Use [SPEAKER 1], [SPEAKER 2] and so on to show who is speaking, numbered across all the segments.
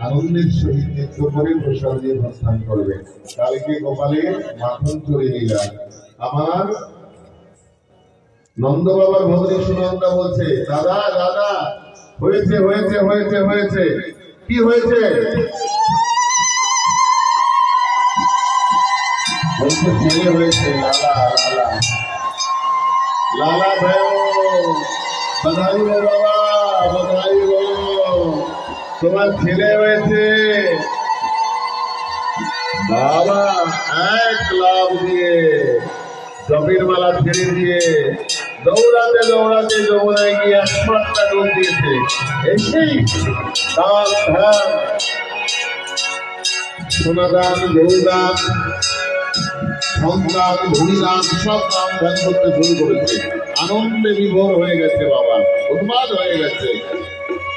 [SPEAKER 1] আনন্দের সহিত নৃত্য করে প্রসাদ দিয়ে প্রস্থান করবে। কালকে গোপালের মাখন চড়ে নিলাম। আমার নন্দ বাবার ভগ্নী সুনন্দা বলছে, দাদা দাদা হয়েছে হয়েছে হয়েছে হয়েছে। কি হয়েছে? বলছে ছেলে হয়েছে। লালা লালা লালা ভাই বাধাই বাবা বাধাই তোমার ছেলে হয়েছে। বাবা এক লাভ দিয়ে জমির মালা ছেড়ে দিয়ে দৌড়াতে দৌড়াতে যমুনায় গিয়ে 100টা ডুব দিয়েছে। এসেই দান ধ্যান সোনাদান গৌদান সন্তান ভূমিদান সব দান ধ্যান করতে শুরু করেছে। আনন্দে বিভোর হয়ে গেছে বাবা, উন্মাদ হয়ে গেছে।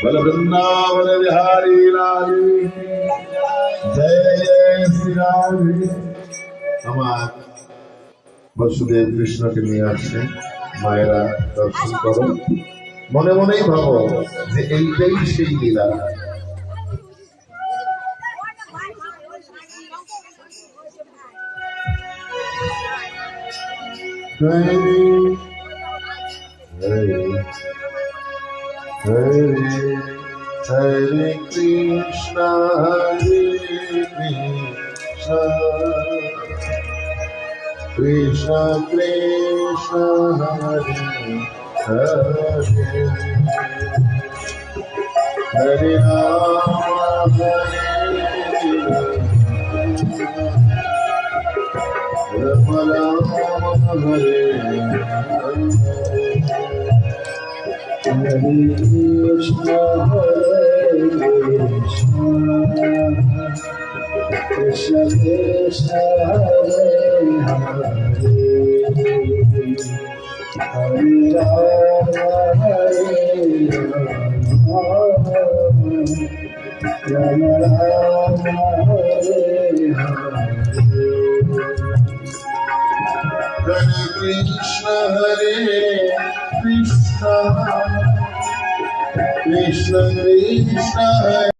[SPEAKER 1] বলে বৃন্দাবন বিহারী লাল জয় জয় শ্রীরাম। আমার বসুদেব কৃষ্ণকে নিয়ে আসছে। মায়েরা দর্শন করো, মনে মনেই ভাবো যে এইটাই সেই লীলা। হরে হরে কৃষ্ণ হরে কৃষ্ণ কৃষ্ণ কৃষ্ণ হরে হরে হরে রাম হরে রাম রাম হরে হরে কৃষ্ণ কৃষ্ণ কৃষ্ণ হরে হরে হরে রাম হরে রাম রাম হরে হরে কৃষ্ণ হরে কৃষ্ণ কৃষ্ণ কৃষ্ণ